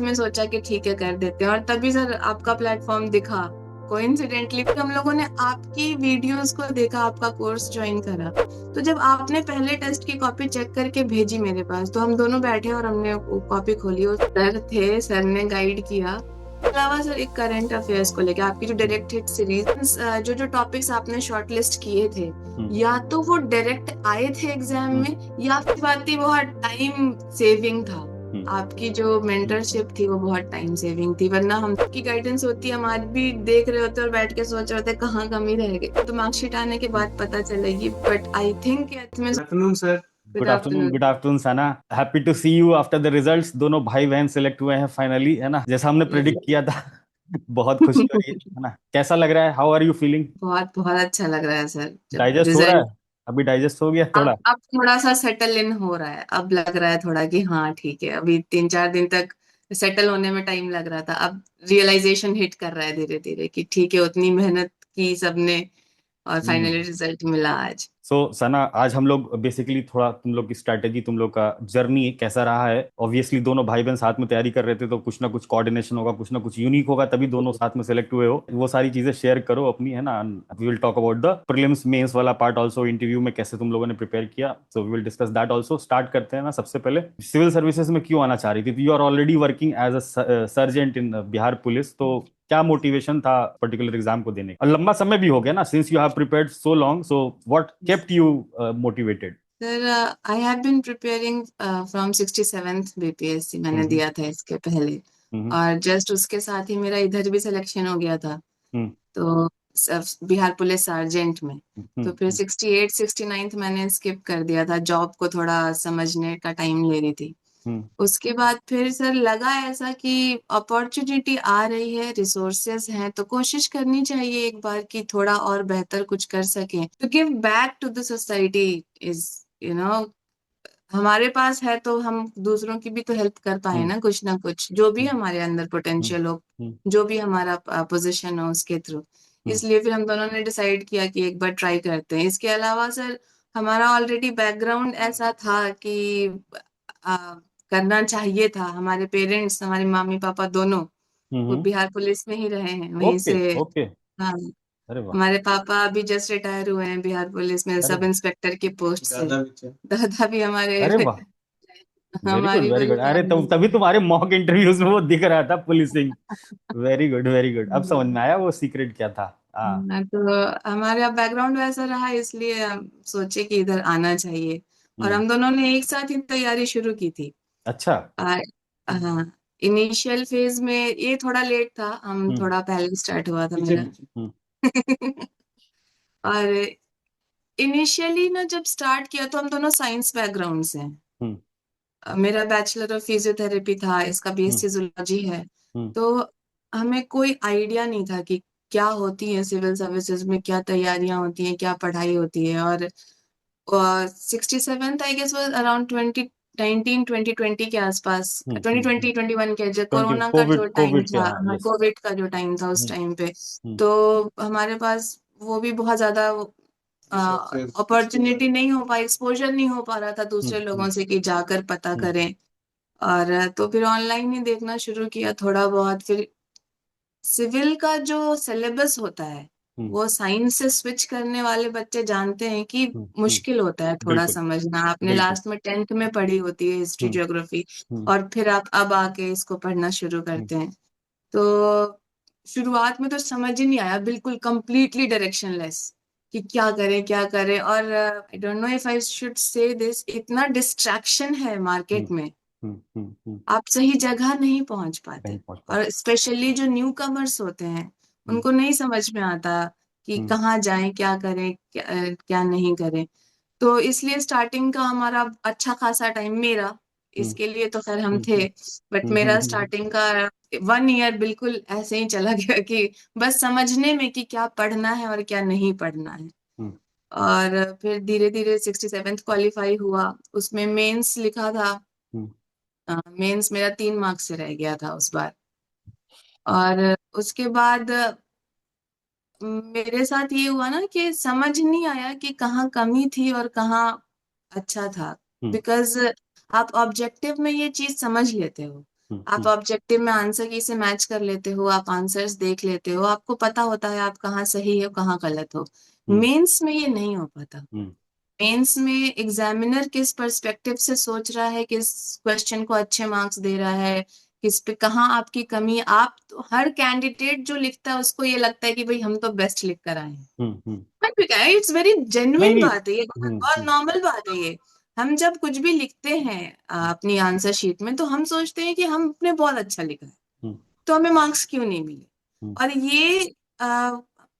में सोचा कि ठीक है कर देते हैं, और तभी सर आपका प्लेटफॉर्म दिखा। कोइंसिडेंटली हम लोगों ने आपकी वीडियोस को देखा, आपका कोर्स ज्वाइन करा। तो जब आपने पहले टेस्ट की कॉपी चेक करके भेजी मेरे पास, तो हम दोनों बैठे और हमने वो कॉपी खोली। वो सर थे, सर ने गाइड किया। इसके अलावा सर एक करंट अफेयर्स को लेकर आपकी जो डायरेक्ट हिट सीरीज, जो जो टॉपिक्स आपने शॉर्टलिस्ट किए थे, या तो वो डायरेक्ट आए थे एग्जाम में, या फिर बात थी बहुत टाइम सेविंग था। आपकी जो मेंटरशिप थी वो बहुत टाइम सेविंग थी, वरना हम की गाइडेंस होती, हम आज भी देख रहे होते और बैठ के सोच रहे होते कहाँ कमी रह गई, तो मार्कशीट आने के बाद पता चलेगी। But I think good afternoon sir. Good good afternoon, afternoon. Good afternoon Sana. Happy to see you after the results. दोनों भाई बहन सिलेक्ट हुए हैं फाइनली, है ना, जैसा हमने प्रिडिक्ट किया था। बहुत खुशी हो रही है ना। कैसा लग रहा है? How are you feeling? बहुत बहुत अच्छा लग रहा है सर, जब डाइजेस्ट हो रहा रिजल्ट है? अभी डाइजेस्ट हो गया थोड़ा? अब थोड़ा सा सेटल इन हो रहा है। अब लग रहा है थोड़ा कि हाँ ठीक है, अभी 3-4 दिन तक सेटल होने में टाइम लग रहा था, अब रियलाइजेशन हिट कर रहा है धीरे धीरे कि ठीक है, उतनी मेहनत की सबने और फाइनली हम्म। रिजल्ट मिला आज। सो सना, आज हम लोग बेसिकली थोड़ा तुम लोग की स्ट्रैटेजी, तुम लोग का जर्नी कैसा रहा है। ऑब्वियसली दोनों भाई बहन साथ में तैयारी कर रहे थे, तो कुछ ना कुछ कोऑर्डिनेशन होगा, कुछ ना कुछ यूनिक होगा, तभी दोनों साथ में सेलेक्ट हुए हो। वो सारी चीजें शेयर करो अपनी, है ना। We will talk about the prelims mains वाला पार्ट ऑल्सो, इंटरव्यू में कैसे तुम लोगों ने प्रिपेयर किया। So we will discuss that also. Start करते हैं ना। सबसे पहले सिविल सर्विसेज में क्यों आना चाह रही थी? You are already working as a sergeant in Bihar police, तो क्या मोटिवेशन था पर्टिकुलर एग्जाम को देने का? और लंबा समय भी हो गया ना, since you have prepared so long, so what kept you motivated? Sir I have been preparing from 67th BPSC, मैंने हम्म। दिया था इसके पहले। हम्म। और जस्ट उसके साथ ही मेरा इधर भी सिलेक्शन हो गया था, हम्म। तो बिहार पुलिस सार्जेंट में। तो फिर हम्म। 68 69th मैंने स्किप कर दिया था, जॉब को थोड़ा समझने का टाइम ले रही थी। हम्म। उसके बाद फिर सर लगा ऐसा कि अपॉर्चुनिटी आ रही है, रिसोर्सेज हैं, तो कोशिश करनी चाहिए एक बार कि थोड़ा और बेहतर कुछ कर सकें, to give back to the society is, you know हमारे पास है तो हम दूसरों की भी तो हेल्प कर पाए हम्म। ना, कुछ ना कुछ, जो भी हम्म। हमारे अंदर हम्म। पोटेंशियल हो, हम्म। जो भी हमारा पोजीशन हो उसके थ्रू। हम्म। इसलिए फिर हम दोनों ने डिसाइड किया कि एक बार ट्राई करते हैं। इसके अलावा सर हमारा ऑलरेडी बैकग्राउंड ऐसा था कि आ, करना चाहिए था। हमारे पेरेंट्स, हमारे मम्मी पापा दोनों वो हम्म। बिहार पुलिस में ही रहे हैं, वहीं ओके, से। ओके। हाँ, अरे वाह। हमारे पापा अभी जस्ट रिटायर हुए हैं बिहार पुलिस में, अरे सब वाह। इंस्पेक्टर की पोस्ट से। दादा भी हमारे अरे वाह। वेरी गुड, हमारी वेरी वही गुड। अरे तो फैमिली। तभी तुम्हारे मॉक इंटरव्यूज में वो दिख रहा था, policing. Very good, very good. अब समझ में आया वो सीक्रेट क्या था। हाँ। तो हमारा बैकग्राउंड वैसा रहा, इसलिए हम सोचे कि इधर आना चाहिए। और हम्म। हम दोनों ने एक साथ ही तैयारी शुरू की थी। अच्छा। आ, हाँ, इनिशियल फेज में ये थोड़ा लेट था, हम हम्म। थोड़ा पहले स्टार्ट हुआ था पीछे मेरा। पीछे। और इनिशियली ना जब स्टार्ट किया तो हम दोनों साइंस बैकग्राउंड से हैं। हम्म। मेरा बैचलर ऑफ फिजियोथेरेपी था, इसका हम्म। बीएससी जूलॉजी है। हम्म। तो हमें कोई आइडिया नहीं था कि क्या होती है सिविल सर्विसेज में, क्या तैयारियां होती हैं, क्या पढ़ाई होती है। और 67th I guess was around 2019 2020 के आसपास, हम्म। 2020 21 के, जो ट्वेंटी कोरोना का जो कोविड, टाइम कोविड के, था, हाँ, यस। कोविड का जो टाइम था उस हम्म। टाइम पे। हम्म। तो हमारे पास वो भी बहुत ज्यादा अपॉर्चुनिटी नहीं हो पाई, एक्सपोजर नहीं हो पा रहा था हम्म। दूसरे हम्म। लोगों से कि जाकर पता हम्म। करें। और तो फिर ऑनलाइन ही देखना शुरू किया थोड़ा बहुत। फिर सिविल का जो सिलेबस होता है, हम्म। वो साइंस से स्विच करने वाले बच्चे जानते हैं कि हम्म। मुश्किल होता है थोड़ा बिल्कुल, समझना। आपने बिल्कुल। लास्ट में 10th में पढ़ी होती है हिस्ट्री हम्म। ज्योग्राफी, हम्म। और फिर आप अब आके इसको पढ़ना शुरू हम्म। करते हैं। तो शुरुआत में तो समझ ही नहीं आया, बिल्कुल कंप्लीटली डायरेक्शनलेस कि क्या करें क्या करें। और I don't know if I should say this, इतना डिस्ट्रैक्शन है हम्म। मार्केट में, हम्म। आप सही जगह नहीं पहुंच नहीं पाते। पहुंच और पाते। स्पेशली जो न्यू कमर्स होते हैं, हम्म। उनको नहीं समझ में आता कि हम्म। कहाँ जाएं, क्या करें, क्या नहीं करें। तो इसलिए स्टार्टिंग का हमारा अच्छा खासा टाइम, मेरा, हम्म। इसके लिए तो खैर हम हम्म। थे, हम्म। बट हम्म। मेरा स्टार्टिंग का 1 ईयर बिल्कुल ऐसे ही चला गया कि बस समझने में कि क्या पढ़ना है और क्या नहीं पढ़ना है। हम्म। और फिर धीरे धीरे 67th क्वालिफाई हुआ, उसमें मेंस लिखा था। हम्म। मेंस मेरा 3 मार्क्स से रह गया था उस बार। और उसके बाद मेरे साथ ये हुआ ना कि समझ नहीं आया कि कहाँ कमी थी और कहाँ अच्छा था। हम्म। बिकॉज आप ऑब्जेक्टिव में ये चीज समझ लेते हो, आप ऑब्जेक्टिव में आंसर की से मैच कर लेते हो, आप आंसर्स देख लेते हो, आपको पता होता है आप कहाँ सही हो कहाँ गलत हो। हम्म मेंस में ये नहीं हो पाता। हम्म मेंस में एग्जामिनर किस पर्सपेक्टिव से सोच रहा है, किस क्वेश्चन को अच्छे मार्क्स दे रहा है, किस पे कहाँ आपकी कमी, आप तो हर कैंडिडेट जो लिखता है उसको ये लगता है कि भाई हम तो बेस्ट लिख कर आए हैं। हम्म। इट्स वेरी नहीं जेन्युइन नहीं। बात है ये, बहुत हम्म। नॉर्मल बात है ये। हम जब कुछ भी लिखते हैं अपनी आंसर शीट में, तो हम सोचते हैं कि हमने बहुत अच्छा लिखा है, हम्म तो हमें मार्क्स क्यों नहीं मिले। हम्म। और ये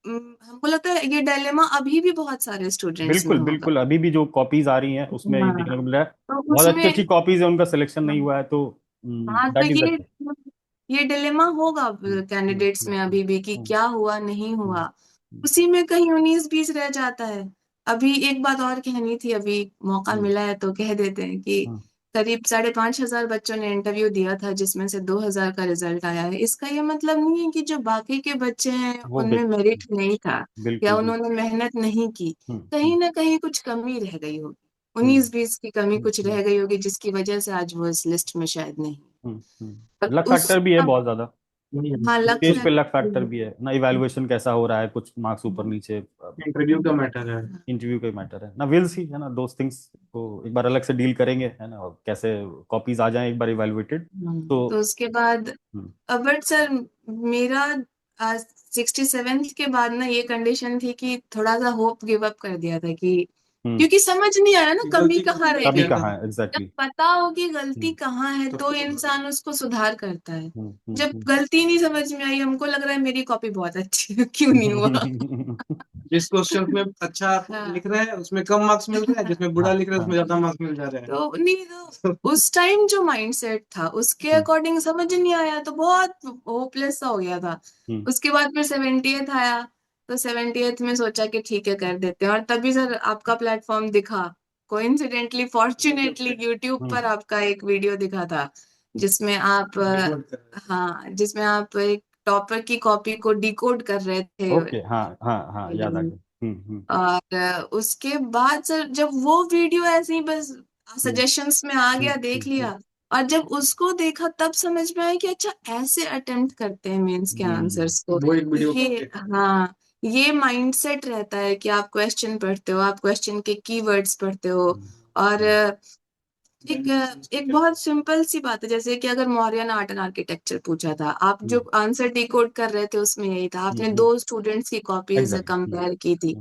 हमको लगता है ये डायलेमा अभी भी बहुत सारे स्टूडेंट्स में बिल्कुल होगा। बिल्कुल, अभी भी जो कॉपीज आ रही हैं उसमें ये देखने हाँ, को मिल रहा है, तो बहुत अच्छी अच्छी उसमें, कॉपीज है, उनका सिलेक्शन नहीं हाँ, हुआ है, तो हाँ, तो दैट इज द। ये डिलेमा होगा कैंडिडेट्स में अभी भी कि क्या हुआ नहीं हुआ। उसी में कहीं 19-20 रह जाता है। अभी एक बात और कहनी थी, अभी मौका मिला है तो कह देते हैं कि करीब 5,500 बच्चों ने इंटरव्यू दिया था, जिसमें से 2,000 का रिजल्ट आया है। इसका ये मतलब नहीं है कि जो बाकी के बच्चे हैं वो उनमें मेरिट नहीं था या बिल्कुल बिल्कुल। उन्होंने मेहनत नहीं की। हम्म कहीं ना कहीं कुछ कमी रह गई होगी, हम्म 19-20 की कमी कुछ हम्म रह गई होगी, जिसकी वजह से आज वो इस लिस्ट में शायद नहीं। पर लक उस, फैक्टर भी है बहुत ज्यादा, हाँ, लक केस पे लक फैक्टर फैक्टर। भी है ना, इवैल्यूएशन कैसा हो रहा है, कुछ मार्क्स ऊपर नीचे, इंटरव्यू का मैटर है। इंटरव्यू का मैटर है ना, विल सी है ना, दोस थिंग्स को एक बार अलग से डील करेंगे है ना, और कैसे कॉपीज आ जाएं एक बार इवैल्यूएटेड तो। तो उसके बाद, हम्म बट सर, मेरा 67th के बाद ना ये कंडीशन थी कि थोड़ा सा होप गिव अप कर दिया था कि, हम्म। क्योंकि समझ नहीं आया ना कमी गलती कहाँ रह कभी गई। क्या था? कहाँ है जब एग्जैक्टली। पता हो कि गलती हम्म कहाँ है तो इंसान उसको सुधार करता है। जब हम्म। गलती नहीं समझ में आई, हमको लग रहा है मेरी कॉपी बहुत अच्छी है, क्यों नहीं हुआ। जिस क्वेश्चन में अच्छा हाँ, लिख रहे हैं उसमें कम मार्क्स मिल रहे हैं, जिसमें बुरा हाँ लिख रहे हैं हाँ। उसमें ज्यादा मार्क्स मिल जा रहे हैं। तो नहीं, तो उस टाइम जो माइंडसेट था उसके हम्म अकॉर्डिंग समझ नहीं आया, तो बहुत होपलेस सा हो गया था। हम्म उसके बाद फिर 70th आया, तो 70th में सोचा कि ठीक है कर देते हैं, और तभी सर आपका प्लेटफॉर्म दिखा। कोइंसिडेंटली, फॉर्चुनेटली यूट्यूब हम्म। पर आपका एक वीडियो दिखा था, जिसमें आप Decode कर रहे हाँ, जिसमें आप एक टॉपर की कॉपी को डिकोड कर रहे थे। ओके, हाँ हाँ हाँ, याद आ गया। और उसके बाद सर जब वो वीडियो ऐसे ही बस हम्म सजेशंस में आ गया, देख हम्म। लिया, और जब उसको देखा तब समझ में आया कि अच्छा ऐसे अटेम्प्ट करते हैं मेंस के आंसर्स को। वो एक वीडियो ये, हाँ, ये माइंडसेट रहता है कि आप क्वेश्चन पढ़ते हो, आप क्वेश्चन के कीवर्ड्स पढ़ते हो। और एक एक बहुत सिंपल सी बात है, जैसे कि अगर मौर्यन आर्ट एंड आर्किटेक्चर पूछा था, आप जो आंसर डिकोड कर रहे थे उसमें यही था, आपने दो स्टूडेंट्स की कॉपीज एग्जैक्टली। कंपेयर की थी,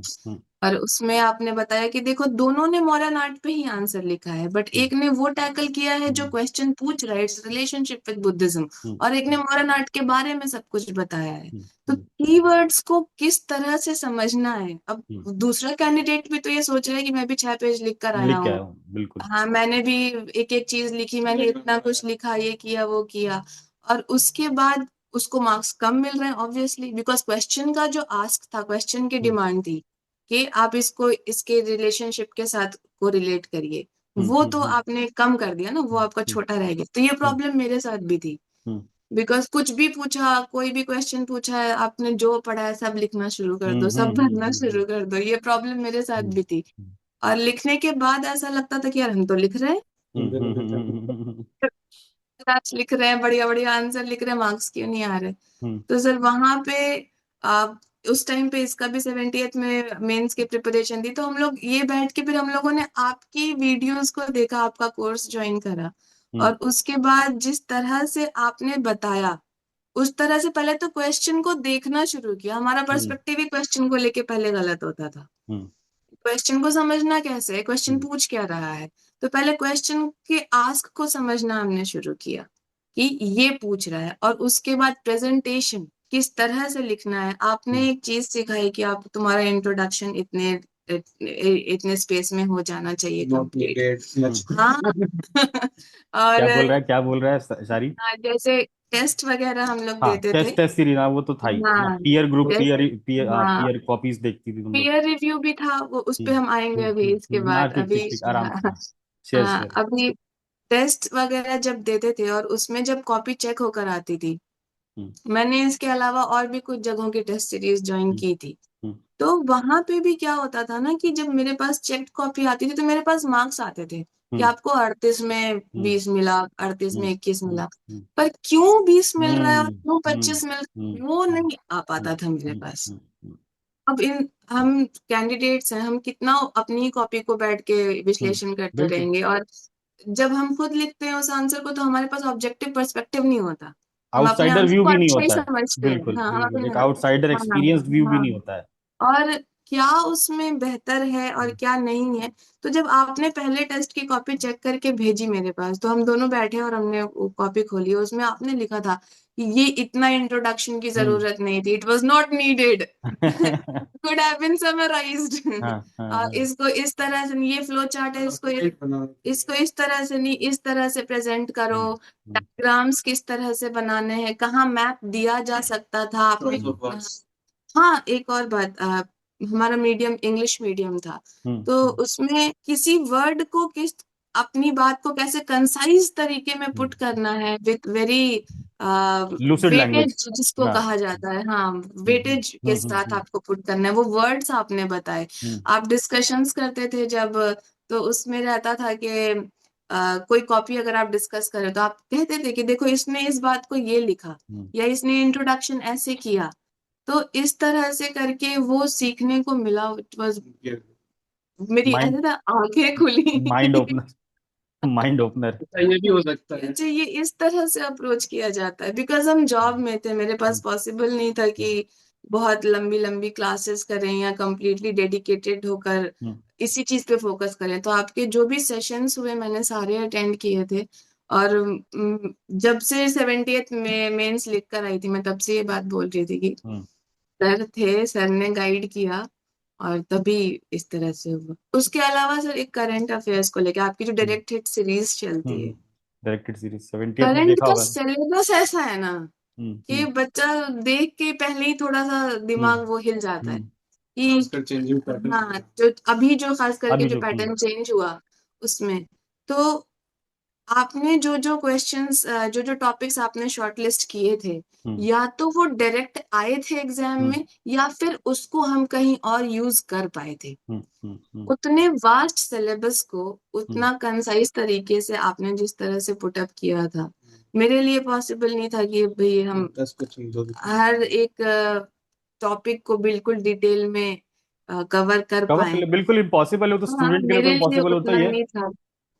और उसमें आपने बताया कि देखो दोनों ने मॉडर्न आर्ट पे ही आंसर लिखा है, बट एक ने वो टैकल किया है जो क्वेश्चन पूछ रहा है, इट्स रिलेशनशिप विद बुद्धिज्म, और एक ने मॉडर्न आर्ट के बारे में सब कुछ बताया है। तो कीवर्ड्स को किस तरह से समझना है। अब दूसरा कैंडिडेट भी तो ये सोच रहा है कि मैं भी 6 पेज लिख कर आया लिख के हूँ, आया हूँ बिल्कुल। हाँ, मैंने भी एक एक चीज लिखी, मैंने इतना कुछ लिखा, ये किया वो किया, और उसके बाद उसको मार्क्स कम मिल रहे हैं ऑब्वियसली, बिकॉज क्वेश्चन का जो आस्क था, क्वेश्चन की डिमांड थी कि आप इसको इसके रिलेशनशिप के साथ को रिलेट करिए, वो तो आपने कम कर दिया ना, वो आपका छोटा रह गया। तो ये प्रॉब्लम मेरे साथ भी थी, बिकॉज कुछ भी पूछा, कोई भी क्वेश्चन पूछा है, आपने जो पढ़ा है सब लिखना शुरू कर दो, सब भरना शुरू कर दो, ये प्रॉब्लम मेरे साथ भी थी। और लिखने के बाद ऐसा लगता था कि यार हम तो लिख रहे हैं, आज लिख रहे हैं, बढ़िया बढ़िया आंसर लिख रहे हैं, मार्क्स क्यों नहीं आ रहे। तो सर वहां पे आ, उस टाइम पे इसका भी 70th में मेंस की प्रिपरेशन थी, तो हम लोग ये बैठ के फिर हम लोगों ने आपकी वीडियोस को देखा, आपका कोर्स ज्वाइन करा, और उसके बाद जिस तरह से आपने बताया, उस तरह से पहले तो क्वेश्चन को देखना शुरू किया। हमारा पर्सपेक्टिव ही क्वेश्चन को लेके पहले गलत होता था। क्वेश्चन को समझना कैसे है, क्वेश्चन पूछ क्या रहा है, तो पहले क्वेश्चन के आस्क को समझना हमने शुरू किया कि ये पूछ रहा है, और उसके बाद प्रेजेंटेशन किस तरह से लिखना है। आपने एक चीज सिखाई कि आप, तुम्हारा इंट्रोडक्शन इतने स्पेस में हो जाना चाहिए कंप्लीट। हाँ। और क्या बोल रहा है शारी। जैसे टेस्ट वगैरह हम लोग हाँ, देते थे। टेस्ट टेस्ट सीरीज, हाँ वो तो था ही ना, हाँ, peer group, test, peer peer हाँ, पीयर कॉपीज देखती थी तुम लोग। पीयर रिव्यू भी था, वो उस पे हम आएंगे अभी इसके हाँ बाद। ठीक अभी ठीक ठीक, आराम हाँ, से, हाँ। शेयर हाँ, शेयर। अभी टेस्ट वगैरह जब देते थे और उसमें जब कॉपी चेक होकर आती थी, मैंने इसके अलावा और भी कुछ जगहों की टेस्ट सीरीज ज्वाइन की थी, तो वहां पे भी क्या होता था ना कि जब मेरे पास चेक कॉपी आती थी तो मेरे पास मार्क्स आते थे, कि हम्म आपको 38 में हम्म 20 मिला, 38 में हम्म 21 हम्म मिला, हम्म पर क्यों 20 मिल रहा है और हम्म क्यों हम्म 25 मिल, हम्म वो हम्म नहीं आ पाता था मेरे हम्म पास। हम्म अब इन हम कैंडिडेट्स हैं, हम कितना अपनी कॉपी को बैठ के विश्लेषण करते बिल्कुल। रहेंगे, और जब हम खुद लिखते हैं उस आंसर को तो हमारे पास ऑब्जेक्टिव पर्सपेक्टिव नहीं होता। हम अपने आउटसाइडर आंसर व्यू को भी नहीं अच्छा ही होता है। समझते हैं, बिल्कुल हाँ हम बिल्कुल, एक अपने, आउटसाइडर हाँ एक्सपीरियंस्ड व्यू भी हाँ, नहीं होता है। और क्या उसमें बेहतर है और क्या नहीं है। तो जब आपने पहले टेस्ट की कॉपी चेक करके भेजी मेरे पास, तो हम दोनों बैठे और हमने वो कॉपी खोली, उसमें आपने लिखा था कि ये इतना इंट्रोडक्शन की हम्म जरूरत नहीं थी, it was not needed, could have been summarized। हाँ हाँ हाँ इसको इस तरह से नहीं, ये फ्लो चार्ट है, एक बना इसको इस तरह से नहीं, इस तरह से प्रेजेंट करो, हम्म हम्म डायग्राम्स किस तरह से बनाने हैं, कहाँ मैप दिया जा सकता था आपने। Choice of words. हाँ, एक और बात, हमारा मीडियम इंग्लिश मीडियम था, तो हम्म उसमें किसी वर्ड को किस, अपनी बात को कैसे कंसाइज तरीके में पुट करना है with very lucid language. Weightage जिसको हाँ कहा जाता है, हाँ, हम्म वेटेज के साथ हम्म आपको पुट करना है, वो वर्ड्स आपने बताए। हम्म आप डिस्कशंस करते थे जब, तो उसमें रहता था कि कोई कॉपी अगर आप डिस्कस करें तो आप कहते थे कि देखो इसने इस बात को ये लिखा, हम्म या इसने इंट्रोडक्शन ऐसे किया, तो इस तरह से करके वो सीखने को मिला। It was, Yeah. मेरी माइंड ऐसे था आंखें माइंड खुली। Opener, mind opener. अच्छा, ये भी हो सकता है। अच्छा, ये इस तरह से अप्रोच किया जाता है, बिकॉज हम जॉब में थे, मेरे पास पॉसिबल नहीं था कि बहुत लंबी लंबी क्लासेस करें या कंप्लीटली डेडिकेटेड होकर इसी चीज पे फोकस करें। तो आपके जो भी सेशंस हुए मैंने सारे अटेंड किए थे, और जब से 70th में मेंस लिख कर आई थी, मैं तब से ये बात बोल रही थी कि सर थे, सर ने गाइड किया, और तभी इस तरह से हुआ। उसके अलावा सर एक करंट अफेयर्स को लेकर आपकी जो डायरेक्ट हिट सीरीज चलती है, डायरेक्टेड सीरीज 70th में करंट देखा का होगा। सिलेबस ऐसा है ना कि हम्म बच्चा देख के पहले ही थोड़ा सा दिमाग वो हिल जाता है कि, आजकल चेंजिंग पैटर्न। हाँ, जो अभी जो खास करके अभी जो जो पैटर्न चेंज हुआ उसमें, तो आपने जो जो क्वेश्चंस, जो जो टॉपिक्स आपने शॉर्टलिस्ट किए थे, हम्म या तो वो डायरेक्ट आए थे एग्जाम हम्म में, या फिर उसको हम कहीं और यूज कर पाए थे। हम्म उतने वास्ट सिलेबस को हम्म उतना कंसाइज तरीके से आपने जिस तरह से पुटअप किया था, मेरे लिए पॉसिबल नहीं था कि भाई हम 10% दो हर एक टॉपिक को बिल्कुल डिटेल में कवर कर कवर कर पाए। ले, बिल्कुल इम्पॉसिबल है, तो हाँ, स्टूडेंट के लिए तो मेरे लिए इम्पॉसिबल होता उतना ही है। नहीं था।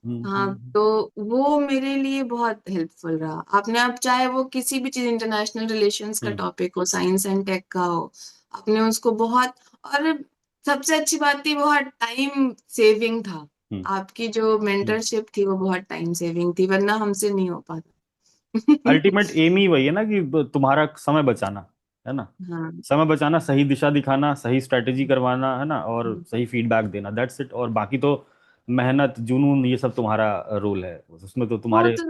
हाँ, तो वो मेरे लिए बहुत हेल्पफुल रहा। आपने, अब चाहे वो किसी भी चीज, इंटरनेशनल रिलेशंस का हम्म टॉपिक हो, साइंस एंड टेक का हो, आपने उसको बहुत, और सबसे अच्छी बात थी बहुत टाइम सेविंग था। हम्म आपकी जो हम्म मेंटरशिप थी वो बहुत टाइम सेविंग थी, वरना हमसे नहीं हो पाता। अल्टीमेट एम ही वही है ना कि तुम्हारा समय बचाना, है ना। हाँ, समय बचाना, सही दिशा दिखाना, सही स्ट्रैटेजी करवाना, है ना, और सही फीडबैक देना, दैट्स इट। और बाकी तो मेहनत जुनून ये सब तुम्हारा रोल है उसमें, तो वो तुम्हारे, तो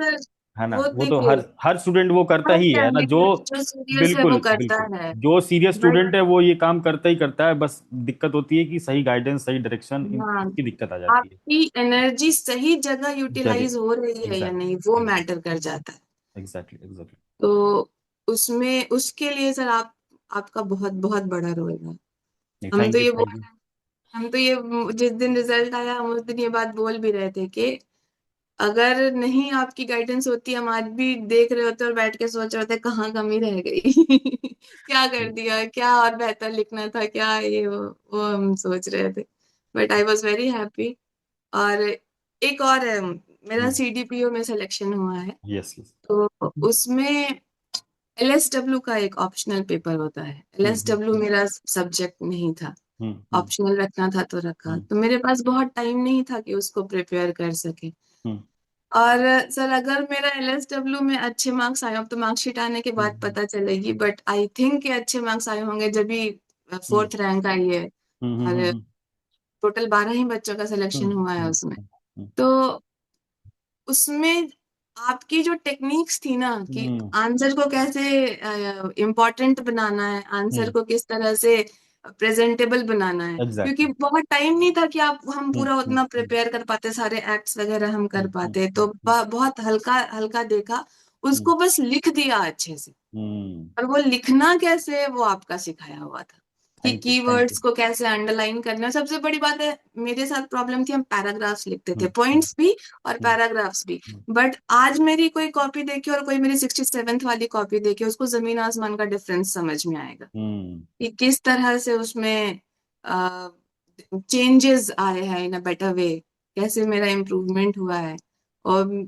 है ना, वो वो तो देखिए, हर हर स्टूडेंट वो करता हर ही है ना, जो कैंडिडेट जो सीरियस है वो बिल्कुल करता बिल्कुल, है, जो सीरियस बट स्टूडेंट है वो ये काम करता ही करता है। बस दिक्कत होती है कि सही गाइडेंस, सही डायरेक्शन, इन हाँ, इसकी दिक्कत आ जाती है। आपकी एनर्जी सही जगह जगह, यूटिलाइज हो रही है या एग्जैक्टली नहीं, वो मैटर कर जाता है। Exactly exactly. तो उसमें, उसके लिए सर आप, आपका बहुत बहुत बड़ा रोल है। हम तो थैंक यू ये थैंक बोल, यू। हम तो ये, जिस दिन रिजल्ट आया हम उस दिन ये बात बोल भी रहे थे कि अगर नहीं आपकी गाइडेंस होती, हम आज भी देख रहे होते और बैठ के सोच रहे होते कहाँ कमी रह गई, क्या कर दिया, क्या और बेहतर लिखना था, क्या ये वो हम सोच रहे थे। But I was very happy. और एक और है, मेरा सीडीपीओ में सिलेक्शन हुआ है, यस यस। तो उसमें एलएसडब्ल्यू का एक ऑप्शनल पेपर होता है। एलएसडब्ल्यू मेरा सब्जेक्ट नहीं था, हम्म ऑप्शनल रखना था तो रखा, हम्म तो मेरे पास बहुत टाइम नहीं था कि उसको प्रिपेयर कर सके। हम्म और सर अगर मेरा एलएसडब्ल्यू में अच्छे मार्क्स आए, अब तो मार्कशीट आने के बाद हम्म पता चलेगी, बट आई थिंक कि अच्छे मार्क्स आए होंगे, जब भी हम्म 4th रैंक आई है, और हम्म टोटल 12 ही बच्चों का सिलेक्शन हुआ है उसमें। तो उसमें आपकी जो टेक्निक्स थी ना कि आंसर को कैसे इम्पोर्टेंट बनाना है, आंसर को किस तरह से प्रेजेंटेबल बनाना है, क्योंकि एग्जैक्टली। बहुत टाइम नहीं था कि आप, हम पूरा उतना प्रिपेयर कर पाते, सारे एक्ट्स वगैरह हम कर पाते, तो बहुत हल्का हल्का देखा, उसको बस लिख दिया अच्छे से, और वो लिखना कैसे है वो आपका सिखाया हुआ था। कि thank you, thank keywords you. को कैसे अंडरलाइन करना है। सबसे बड़ी बात है, मेरे साथ प्रॉब्लम थी, हम पैराग्राफ्स लिखते थे, हम्म, पॉइंट्स भी और हम्म, पैराग्राफ्स भी। हम्म, बट आज मेरी कोई कॉपी देखे और कोई मेरी 67th वाली कॉपी देखे, उसको जमीन आसमान का डिफरेंस समझ में आएगा हम्म, कि किस तरह से उसमें चेंजेस आए हैं इन अ बेटर वे, कैसे मेरा इम्प्रूवमेंट हुआ है। और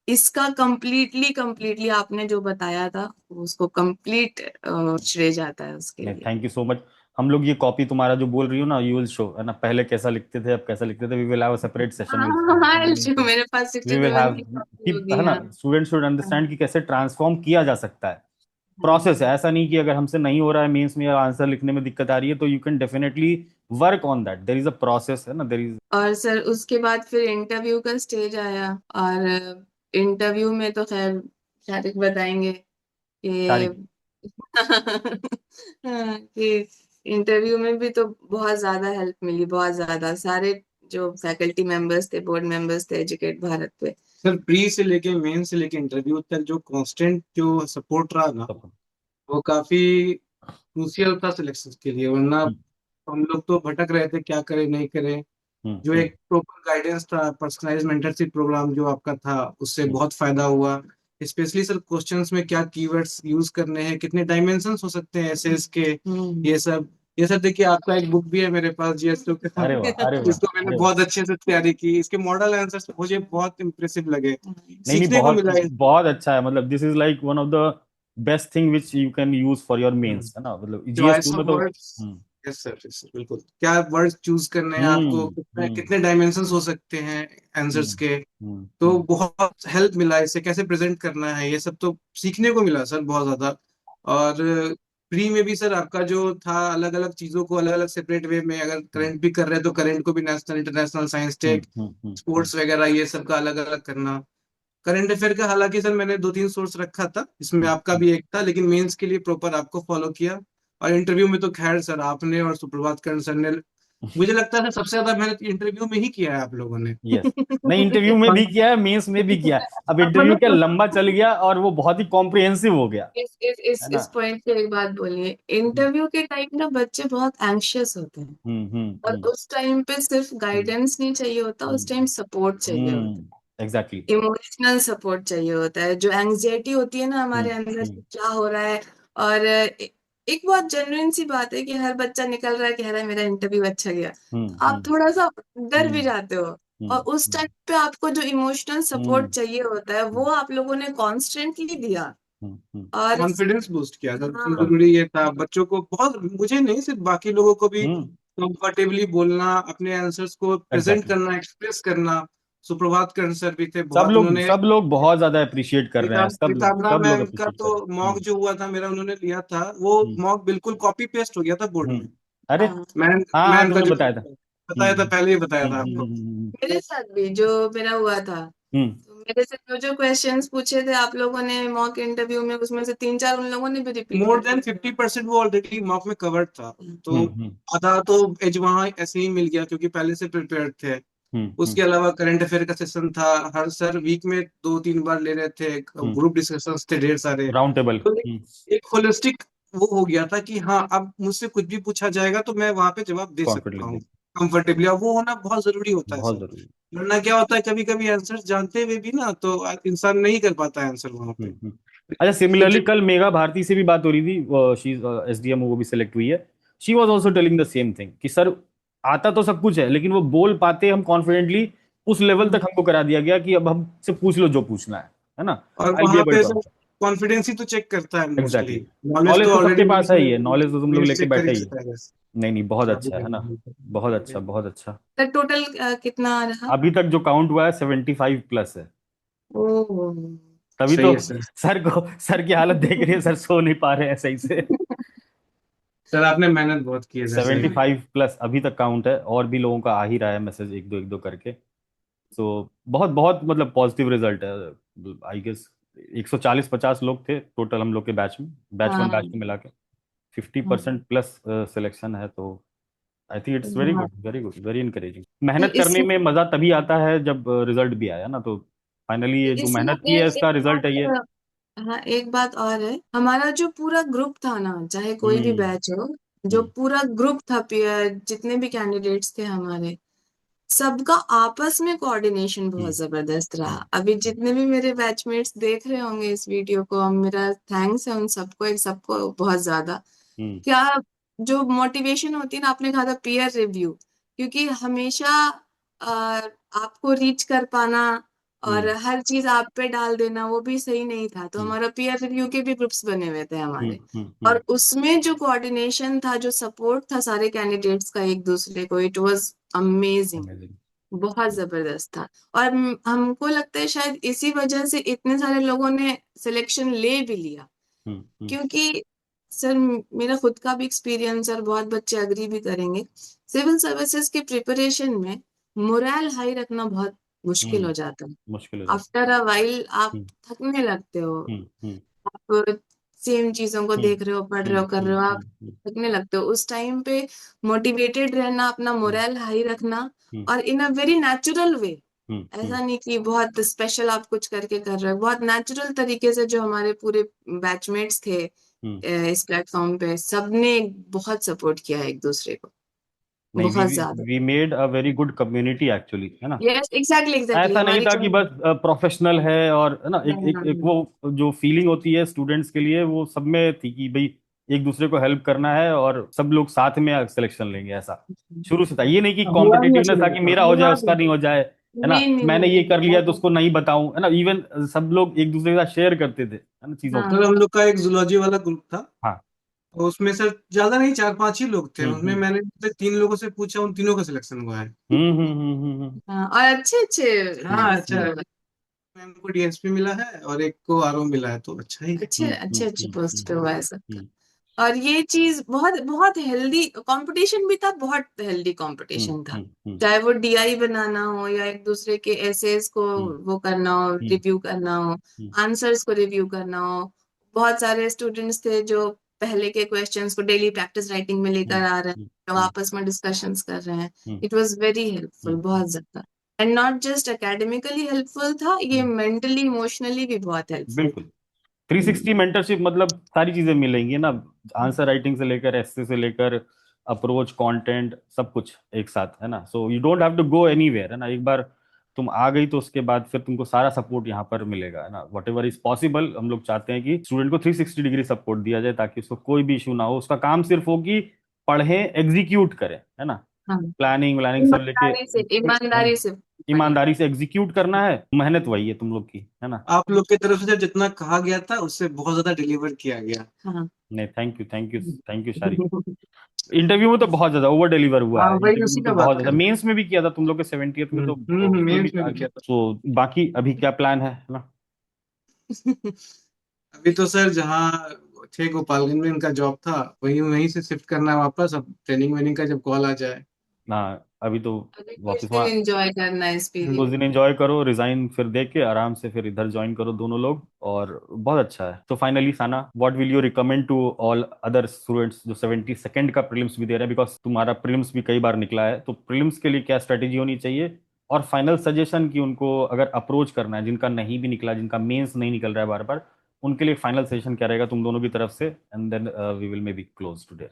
इसका कंप्लीटली कंप्लीटली आपने जो बताया था, उसको कंप्लीट श्रेय जाता है उसके नहीं, लिए। Thank you so much. हम लोग ये कॉपी तुम्हारा जो बोल रही हो ना, यू विल शो, है ना, पहले कैसा लिखते थे अब कैसा लिखते थे, we will have a separate session will हाँ, जो मेरे पास वी विल 67 हैव की कॉपी कि, होगी। है ना, हाँ। स्टूडेंट शुड अंडरस्टैंड कि कैसे ट्रांसफॉर्म किया जा सकता है। प्रोसेस है, हाँ। ऐसा नहीं कि अगर हमसे नहीं हो रहा है मेंस में या आंसर लिखने में दिक्कत आ रही है तो you can definitely work on that, there is a process, है ना, देयर इज और सर उसके बाद फिर इंटरव्यू का स्टेज आया, और इंटरव्यू में तो खैर शारिक बताएंगे सारी। कि हाँ, कि इंटरव्यू में भी तो बहुत ज्यादा हेल्प मिली, बहुत ज्यादा। सारे जो फैकल्टी मेंबर्स थे, बोर्ड मेंबर्स थे एजुकेट भारत पे। सर प्री से लेके मेन से लेके इंटरव्यू तक जो कांस्टेंट जो सपोर्ट रहा ना, वो काफी क्रूशियल था सिलेक्शन के लिए। वरना हम लोग तो भटक रहे थे क्या करें नहीं करें। हम्म, जो एक प्रॉपर गाइडेंस था, पर्सनलाइज मेंटरशिप प्रोग्राम जो आपका था, उससे हम्म, बहुत फायदा हुआ। स्पेशली सर क्वेश्चंस में क्या कीवर्ड्स यूज करने हैं, कितने डायमेंशंस हो सकते हैं एसेस के, हम्म। ये सब देखिए। आपका एक बुक भी है मेरे पास, जीएस का। अरे वाह, अरे वाह, इसको मैंने अरे वाह। बहुत अच्छे से तैयारी की। इसके मॉडल आंसर्स मुझे बहुत इंप्रेसिव लगे, नहीं नहीं, सीखने को बहुत मिला है। बहुत अच्छा है, मतलब this is like one of the best thing which you can use for your mains, है ना, मतलब जीएस चॉइस टू ऑफ में तो। Words. Yes sir, yes sir, बिल्कुल। क्या वर्ड्स चूज करने हैं आपको, हम्म, कितने हम्म, कितने डायमेंशंस हो सकते हैं आंसर्स हम्म, के। हम्म, तो बहुत हेल्प मिला, इससे कैसे प्रेजेंट करना है, ये सब तो सीखने को मिला सर बहुत ज्यादा। और प्री में भी सर आपका जो था, अलग अलग चीजों को अलग अलग सेपरेट वे में, अगर हम्म, करंट भी कर रहे हैं तो करंट को भी नेशनल इंटरनेशनल साइंस हम्म, टेक हम्म, स्पोर्ट्स वगैरह ये सब का अलग अलग करना। करंट अफेयर का हालांकि सर मैंने दो तीन सोर्स रखा था, इसमें आपका हम्म। भी एक था, लेकिन मेंस के लिए प्रॉपर आपको फॉलो किया। और इंटरव्यू में तो खैर सर आपने और सुप्रभात करण सर ने, मुझे लगता है सबसे ज्यादा मेहनत इंटरव्यू में ही किया है आप लोगों ने। यस। नहीं, इंटरव्यू में भी किया है, मेंस में भी किया है, अब इंटरव्यू क्या मतलब लंबा चल गया और वो बहुत ही कॉम्प्रिहेंसिव हो गया, इस है ना। पॉइंट पे एक बात बोलिए। इंटरव्यू के टाइम ना बच्चे बहुत एंग्शियस होते हैं, हम्म, और उस टाइम पे सिर्फ गाइडेंस नहीं चाहिए होता, उस टाइम सपोर्ट चाहिए होता है, एग्जैक्टली। इमोशनल सपोर्ट चाहिए होता है। जो एंग्जाइटी होती है ना हमारे अंदर कि क्या हो रहा है। और एक बहुत जेन्युइन सी बात है कि हर बच्चा निकल रहा है, कह रहा है मेरा इंटरव्यू अच्छा गया, तो आप थोड़ा सा डर भी जाते हो। और उस टाइम पे आपको जो इमोशनल सपोर्ट चाहिए होता है, वो आप लोगों ने कॉन्स्टेंटली दिया। और कॉन्फिडेंस बूस्ट किया, सबसे हाँ। जरूरी ये था बच्चों को। बहुत, मुझे नहीं सिर्फ, बाकी लोगों को भी हम्म, कंफर्टेबली बोलना, अपने आंसर्स को प्रेजेंट एग्जैक्टली। करना, एक्सप्रेस करना। सुप्रभात करण सर भी थे बहुत, उन्होंने सब लोग बहुत ज्यादा अप्रिशिएट कर रहे हैं, पीताम्बरा सब लोग मैम का अप्रिशिएट कर तो रहे हैं। मॉक जो हुआ था मेरा, उन्होंने लिया था वो हम्म, मॉक, बिल्कुल कॉपी पेस्ट हो गया था बोर्ड में। अरे, हाँ, मैम हाँ हाँ, मैम का तुमने जो बताया था। बताया था, हम्म, पहले ही बताया हम्म, था हम्म, आपको। मेरे साथ भी जो मेरा हुआ था, हम्म, तो मेरे से जो क्वेश्चंस पूछे थे आप लोगों ने मॉक इंटरव्यू में, उसमें से तीन चार उन लोगों ने भी रिपीट मोर कर देन दिया। 50% वो ऑलरेडी मॉक में कवर्ड था। तो हम्म, आधा तो एज वहाँ ऐसे ही मिल गया क्योंकि पहले से प्रिपेयर्ड थे। हम्म, उसके अलावा करंट अफेयर का सेशन था, हर सर वीक में दो तीन बार ले रहे थे, ग्रुप डिस्कशंस थे ढेर सारे। Round table. तो एक होलिस्टिक वो हो गया था कि हाँ, अब मुझसे कुछ भी पूछा जाएगा तो मैं वहां पे जवाब दे सकता हूँ कॉन्फिडेंटली। कंफर्टेबली। और वो होना बहुत जरूरी होता है बहुत सर। जरूरी। वरना क्या होता है, कभी कभी आंसर जानते हुए भी ना तो इंसान नहीं कर पाता है आंसर वहां पे। अच्छा, तो सिमिलरली कल मेघा भारती से भी बात हो रही थी, शी एसडीएम, वो भी सिलेक्ट हुई है। She was also telling the same thing कि सर आता तो सब कुछ है, लेकिन वो बोल पाते हम कॉन्फिडेंटली उस लेवल तक हमको करा दिया गया कि अब हमसे पूछ लो जो पूछना है ना। और आई बी वहां एबल पे टू सर आंसर। कॉन्फिडेंस ही तो चेक करता है मोस्टली। एग्जैक्टली। नॉलेज नॉलेज तो तो ऑलरेडी सबके पास है ही है, नॉलेज तो तुम लोग मेंस लेके चेक कर बैठे ही ही है। सकता है बस। नहीं नहीं, बहुत चाबी अच्छा है ना। बहुत अच्छा, का। बहुत अच्छा। तो टोटल कितना रहा? अभी तक जो काउंट हुआ है 75 प्लस है। ओह। तभी सही तो है सर। सर की हालत देख रही है, सर सो नहीं पा रहे हैं सही से। सर आपने मेहनत बहुत की है सर, सही सेवेंटी में। फाइव प्लस अभी तक काउंट है, और भी लोगों का आ ही रहा है मैसेज, एक दो करके। सो बहुत बहुत मतलब पॉजिटिव रिजल्ट है, आई गेस। 140-50 लोग थे टोटल हम लोग के बैच में, बैच वन बैच हाँ। को मिला के 50% प्लस सिलेक्शन है, तो आई थिंक इट्स वेरी हाँ। Good, very good, very encouraging. नहीं, मेहनत करने इससे में मजा तभी आता है जब रिजल्ट भी आया ना, तो फाइनली ये जो इसमें मेहनत की है इसका एक रिजल्ट है ये। बात, हाँ एक बात और है, हमारा जो पूरा ग्रुप था ना, चाहे कोई भी हम्म, बैच हो, जो पूरा ग्रुप था, जितने भी कैंडिडेट्स थे हमारे, सबका आपस में कोऑर्डिनेशन बहुत जबरदस्त रहा। अभी जितने भी मेरे बैचमेट्स देख रहे होंगे इस वीडियो को, मेरा थैंक्स है उन सबको बहुत ज्यादा। क्या जो मोटिवेशन होती है ना, आपने कहा था पीयर रिव्यू, क्योंकि हमेशा आपको रीच कर पाना और हर चीज आप पे डाल देना वो भी सही नहीं था। तो हमारा पीयर रिव्यू के भी ग्रुप्स बने हुए थे हमारे, और उसमें जो कोऑर्डिनेशन था, जो सपोर्ट था सारे कैंडिडेट्स का एक दूसरे को, इट वाज अमेजिंग, बहुत जबरदस्त था। और हमको लगता है शायद इसी वजह से इतने सारे लोगों ने सिलेक्शन ले भी लिया, क्योंकि सर मेरा खुद का भी एक्सपीरियंस, और बहुत बच्चे अग्री भी करेंगे, सिविल सर्विसेज के प्रिपरेशन में मोरल हाई रखना बहुत मुश्किल हो जाता है। मुश्किल हो जाता आफ्टर अ वाइल आप थकने लगते हो, आप सेम चीजों को देख रहे हो, पढ़ रहे हो, कर रहे हो, आप थकने लगते हो। उस टाइम पे मोटिवेटेड रहना, अपना मोरल हाई रखना, और इन अ वेरी नेचुरल वे, ऐसा नहीं कि बहुत स्पेशल आप कुछ करके कर रहे हो, बहुत नेचुरल तरीके से जो हमारे पूरे बैचमेट्स थे इस प्लेटफॉर्म पे, सबने बहुत सपोर्ट किया है एक दूसरे को, नहीं, बहुत ज्यादा। We made a very good community actually, है ना। यस, एग्जैक्टली एग्जैक्टली, ऐसा नहीं हमारी था कि बस प्रोफेशनल है, और है ना, एक वो जो फीलिंग होती है स्टूडेंट्स के लिए, वो सब में थी कि भाई एक दूसरे को हेल्प करना है और सब लोग साथ में सिलेक्शन लेंगे। ऐसा शुरू से था, ये नहीं कि हुआ भी कॉम्पिटिटिवनेस था ऐसा कि था। मेरा हो जाए उसका नहीं हो जाए, है ना, नहीं नहीं मैंने ये कर लिया तो नहीं, उसको नहीं बताऊं, है ना। इवन सब लोग एक दूसरे के साथ शेयर करते थे, है ना, चीजों को। सर हम लोग का एक जूलॉजी वाला ग्रुप था, हाँ। तो उसमें सर ज्यादा नहीं, 4-5 ही लोग थे। उसमें हम्म मैंने से 3 लोगों से पूछा, उन तीनों का सिलेक्शन हुआ है। हाँ, और अच्छे अच्छे हाँ अच्छा है। मैम को डीएसपी मिला है और एक को आरओ मिला है, तो अच्छा ही। अच्छे अच्छे अच्छे पोस्ट पे हुआ है सबका। और ये चीज बहुत बहुत हेल्दी कंपटीशन भी था, बहुत हेल्दी कंपटीशन था, चाहे वो डीआई बनाना हो या एक दूसरे के एसेस को वो करना हो, रिव्यू करना हो, आंसर्स को रिव्यू करना हो। बहुत सारे स्टूडेंट्स थे जो पहले के क्वेश्चंस को डेली प्रैक्टिस राइटिंग में लेकर आ रहे हैं, लोग आपस में डिस्कशंस कर रहे हैं। इट वाज वेरी हेल्पफुल, बहुत ज्यादा। And not just academically helpful था, ये मेंटली इमोशनली भी बहुत हेल्पफुल। बिल्कुल। 360 मेंटरशिप मतलब सारी चीजें मिलेंगी ना, आंसर राइटिंग से लेकर एस्से से लेकर अप्रोच, कंटेंट, सब कुछ एक साथ, है ना। So you don't have to go anywhere, है ना। एक बार तुम आ गई तो उसके बाद फिर तुमको सारा सपोर्ट यहाँ पर मिलेगा, है ना। वट एवर इज पॉसिबल, हम लोग चाहते हैं कि स्टूडेंट को 360 डिग्री सपोर्ट दिया जाए, ताकि उसको कोई भी इशू ना हो। उसका काम सिर्फ हो कि पढ़े, एग्जीक्यूट करें, है ना। हाँ, प्लानिंग व्लानिंग सब लेके, ईमानदारी से, है ना, ईमानदारी से पढ़े। ईमानदारी से एग्जीक्यूट करना है। मेहनत वही है तुम लोग की, है ना। आप लोग की तरफ से जितना कहा गया था उससे बहुत ज्यादा डिलीवर किया गया। हाँ नहीं, thank you, thank you, thank you शारी। इंटरव्यू में तो बहुत ज्यादा ओवर डिलीवर हुआ हाँ है, वही इंटरव्यू उसी में तो का बहुत बात ज्यादा, कर रहे मेंस में भी किया था तुम लोग के 70th में, हैं। तो उसमें भी मेंस में आ भी गया। किया था। तो बाकी अभी क्या प्लान है ना। अभी तो सर जहाँ थे गोपालगंज में उनका जॉब था, वहीं वहीं से शिफ्ट करना है वापस। अब ट्रेनिंग वेनिंग का जब कॉल आ जाए। हाँ, अभी तो अभी कुछ वापस दिन वहाँ एंजॉय करना है इस कुछ पीरियड। दिन एंजॉय करो, रिजाइन फिर दे के आराम से फिर इधर ज्वाइन करो दोनों लोग, और बहुत अच्छा है। तो finally Sana, what will you recommend to all other students जो 72nd का प्रीलिम्स भी दे रहे हैं, बिकॉज तुम्हारा प्रीलिम्स भी कई बार निकला है, तो प्रीलिम्स के लिए क्या स्ट्रेटेजी होनी चाहिए, और फाइनल सजेशन कि उनको अगर अप्रोच करना है, जिनका नहीं भी निकला, जिनका मेंस नहीं निकल रहा है बार बार, उनके लिए फाइनल सजेशन क्या रहेगा तुम दोनों की तरफ से, and then we will maybe close today.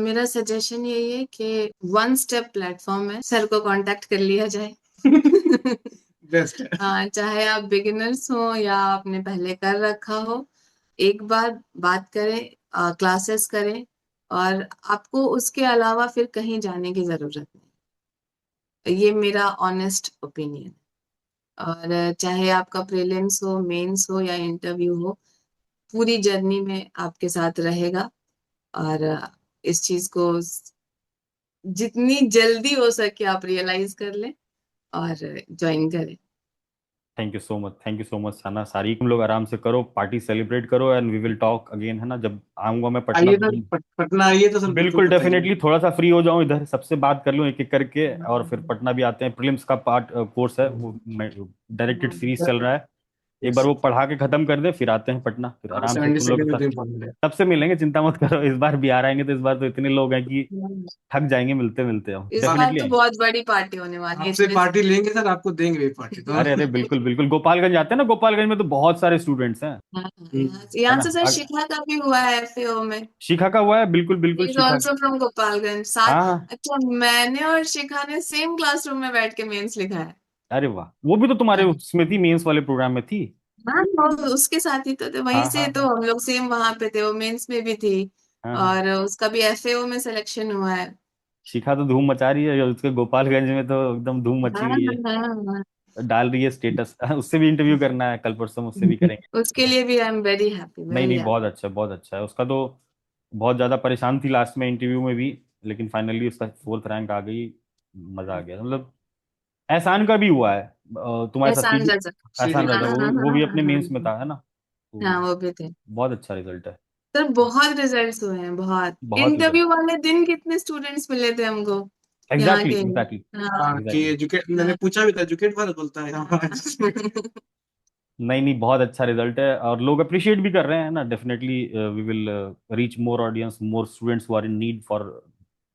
मेरा सजेशन यही है कि वन स्टेप प्लेटफॉर्म है, सर को कांटेक्ट कर लिया जाए। बेस्ट है। हाँ, चाहे आप बिगिनर्स हो या आपने पहले कर रखा हो, एक बार बात करें, क्लासेस करें, और आपको उसके अलावा फिर कहीं जाने की जरूरत नहीं। ये मेरा ऑनेस्ट ओपिनियन। और चाहे आपका प्रीलिम्स हो, मेंस हो या इंटरव्यू हो, पूरी जर्नी में आपके साथ रहेगा। और इस चीज को जितनी जल्दी हो सके आप रियलाइज कर लें और ज्वाइन करें। Thank you so much, thank you so much Sana. सारी तुम लोग आराम से करो, पार्टी सेलिब्रेट करो, and we will talk again, है ना, जब आऊंगा मैं पटना। आइए सर, पटना आइए तो सर बिल्कुल बिल्कुल, बताइए। डेफिनेटली थोड़ा सा फ्री हो जाऊं, इधर सबसे बात कर लूं एक एक करके, और फिर पटना भी आते हैं। प्रीलिम्स का पार्ट कोर्स है वो, डायरेक्टेड सीरीज चल रहा है, एक बार वो पढ़ा के खत्म कर दे, फिर आते हैं पटना, फिर हाँ, आराम से 70 तुम लोग के सेकेंड साथ इम्पोर्टेंट है। सबसे मिलेंगे, चिंता मत करो। इस बार बिहार आएंगे तो इस बार तो इतने लोग हैं कि थक जाएंगे मिलते मिलते हम, इस बार डेफिनेटली तो आएंगे। बहुत बड़ी पार्टी होने वाली है आपसे इसमें। पार्टी लेंगे सर, आपको देंगे भी पार्टी तो। अरे अरे बिल्कुल बिल्कुल, गोपालगंज आते हैं ना, गोपालगंज में तो बहुत सारे स्टूडेंट्स हैं, हाँ, है यहाँ ना। से सर शिखा का भी हुआ है एफएओ में। शिखा का हुआ है, बिल्कुल बिल्कुल, he is Shikha. Also from Gopalganj हाँ साथ। हाँ। अच्छा, मैंने और शिखा ने सेम क्लासरूम में बैठ के मेंस लिखा है। अरे वाह, वो भी तो तुम्हारे हाँ उसमें थी, मेंस वाले प्रोग्राम में थी। हाँ, वो उसके साथ ही तो थे, वहीं हाँ से हाँ तो हाँ हम लोग सेम वहां पे थे, वो मेंस में भी थी। हाँ हाँ। और उसका भी एफएओ में सिलेक्शन हुआ है। शिखा तो धूम मचा रही है, उसके गोपालगंज में तो एकदम धूम हाँ मची हुई है, हाँ हाँ। डाल रही है स्टेटस। उससे भी इंटरव्यू करना है, कल परसों उससे भी करेंगे। उसके लिए भी आई एम वेरी हैप्पी, नहीं वेरी नहीं, हैप्पी। बहुत अच्छा, बहुत अच्छा है उसका तो। बहुत ज्यादा परेशान थी लास्ट में इंटरव्यू में भी, लेकिन फाइनली उसका 4th रैंक आ गई। मजा आ गया, मतलब। एहसान का भी हुआ है, तुम्हारे साथ एहसान पीजी। रजा। एहसान हाँ रजा, हाँ हाँ वो हाँ भी हाँ अपने हाँ मेंस में था, है ना, तो हाँ, वो भी थे। बहुत अच्छा रिजल्ट है। सर बहुत रिजल्ट्स हुए हैं, बहुत। बहुत रिजल्ट। इंटरव्यू वाले दिन कितने स्टूडेंट्स मिले थे हमको यहाँ एग्जैक्टली के। एग्जैक्टली हाँ हाँ कि एग्जैक्टली। एजुकेट, मैंने पूछा भी था, एजुकेट वाला बोलता है हाँ। नहीं नहीं, बहुत अच्छा रिजल्ट है, और लोग अप्रिशिएट भी कर रहे हैं ना, definitely we will reach more audience, more students who are in need for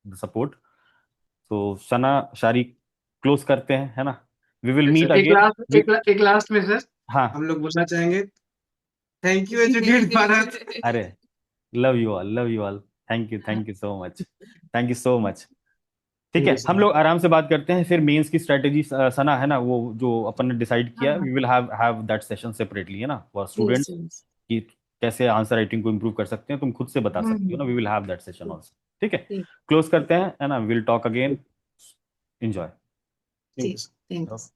the support. तो सना, शारी, क्लोज करते हैं, है ना। We will meet sir again. एक लास्ट में सर, हाँ। हम लोग बोलना चाहेंगे, थैंक यू एजुकेट भारत। अरे, love you all, love you all. Thank you so much, thank you so much. ठीक थैंक है, यू हम सर। लोग आराम से बात करते हैं फिर मेंस की स्ट्रेटेजी। सना, है ना, वो जो अपन ने डिसाइड किया, हाँ, we will have that session separately, है ना, फॉर यस स्टूडेंट्स, यस। कि कैसे आंसर राइटिंग को इम्प्रूव कर सकते हैं, तुम खुद से बता सकती हो ना, we will have that session also. ठीक है, ठीक क्लोज करते हैं, है ना, will talk again. Enjoy. Thank ठीक। यू। थैंक्स।